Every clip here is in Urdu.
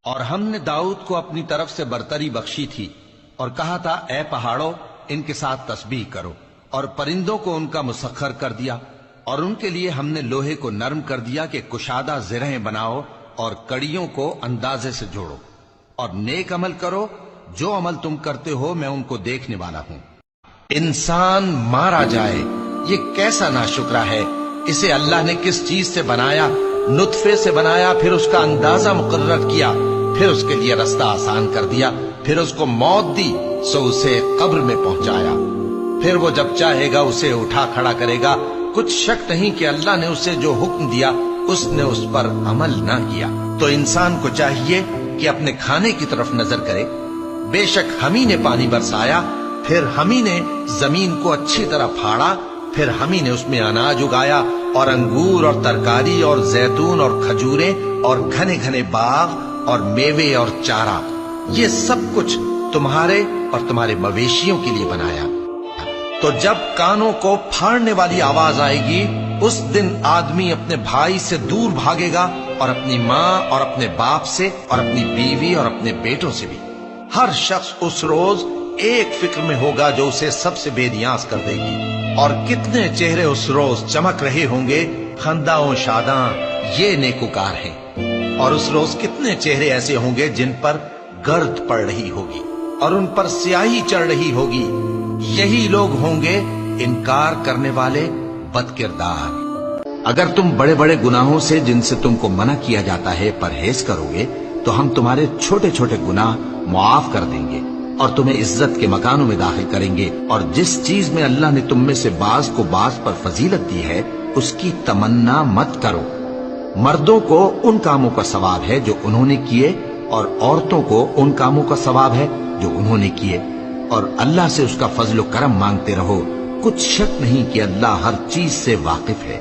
اور ہم نے داؤد کو اپنی طرف سے برتری بخشی تھی اور کہا تھا اے پہاڑوں ان کے ساتھ تسبیح کرو، اور پرندوں کو ان کا مسخر کر دیا، اور ان کے لیے ہم نے لوہے کو نرم کر دیا کہ کشادہ زرہیں بناؤ اور کڑیوں کو اندازے سے جوڑو، اور نیک عمل کرو، جو عمل تم کرتے ہو میں ان کو دیکھنے والا ہوں۔ انسان مارا جائے، یہ کیسا ناشکرا ہے! اسے اللہ نے کس چیز سے بنایا؟ نطفے سے بنایا، پھر اس کا اندازہ مقرر کیا، پھر اس کے لیے رستہ آسان کر دیا، پھر اس کو موت دی سو اسے قبر میں پہنچایا، پھر وہ جب چاہے گا اسے اٹھا کھڑا کرے گا۔ کچھ شک نہیں کہ اللہ نے اسے جو حکم دیا اس نے اس پر عمل نہ کیا۔ تو انسان کو چاہیے کہ اپنے کھانے کی طرف نظر کرے۔ بے شک ہم ہی نے پانی برسایا، پھر ہم ہی نے زمین کو اچھی طرح پھاڑا، پھر ہم ہی نے اس میں اناج اگایا اور انگور اور ترکاری اور زیتون اور کھجوریں اور گھنے گھنے باغ اور میوے اور چارہ، یہ سب کچھ تمہارے اور تمہارے مویشیوں کے لیے بنایا۔ تو جب کانوں کو پھاڑنے والی آواز آئے گی اس دن آدمی اپنے بھائی سے دور بھاگے گا، اور اپنی ماں اور اپنے باپ سے اور اپنی بیوی اور اپنے بیٹوں سے بھی۔ ہر شخص اس روز ایک فکر میں ہوگا جو اسے سب سے بے نیاز کر دے گی۔ اور کتنے چہرے اس روز چمک رہے ہوں گے، خنداں و شاداں یہ نیکوکار ہیں۔ اور اس روز کتنے چہرے ایسے ہوں گے جن پر گرد پڑ رہی ہوگی اور ان پر سیاہی چڑھ رہی ہوگی، یہی لوگ ہوں گے انکار کرنے والے بد کردار۔ اگر تم بڑے بڑے گناہوں سے جن سے تم کو منع کیا جاتا ہے پرہیز کرو گے تو ہم تمہارے چھوٹے چھوٹے گناہ معاف کر دیں گے اور تمہیں عزت کے مکانوں میں داخل کریں گے۔ اور جس چیز میں اللہ نے تم میں سے بعض کو بعض پر فضیلت دی ہے اس کی تمنا مت کرو۔ مردوں کو ان کاموں کا ثواب ہے جو انہوں نے کیے، اور عورتوں کو ان کاموں کا ثواب ہے جو انہوں نے کیے، اور اللہ سے اس کا فضل و کرم مانگتے رہو۔ کچھ شک نہیں کہ اللہ ہر چیز سے واقف ہے۔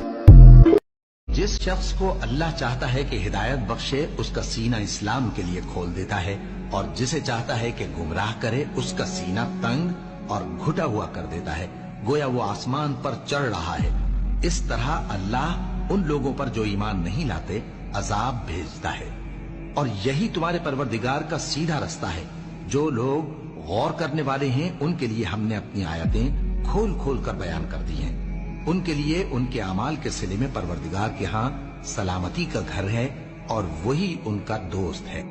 جس شخص کو اللہ چاہتا ہے کہ ہدایت بخشے اس کا سینہ اسلام کے لیے کھول دیتا ہے، اور جسے چاہتا ہے کہ گمراہ کرے اس کا سینہ تنگ اور گھٹا ہوا کر دیتا ہے، گویا وہ آسمان پر چڑھ رہا ہے۔ اس طرح اللہ ان لوگوں پر جو ایمان نہیں لاتے عذاب بھیجتا ہے۔ اور یہی تمہارے پروردگار کا سیدھا رستہ ہے۔ جو لوگ غور کرنے والے ہیں ان کے لیے ہم نے اپنی آیتیں کھول کھول کر بیان کر دی ہیں۔ ان کے لیے ان کے اعمال کے صلے میں پروردگار کے ہاں سلامتی کا گھر ہے، اور وہی ان کا دوست ہے۔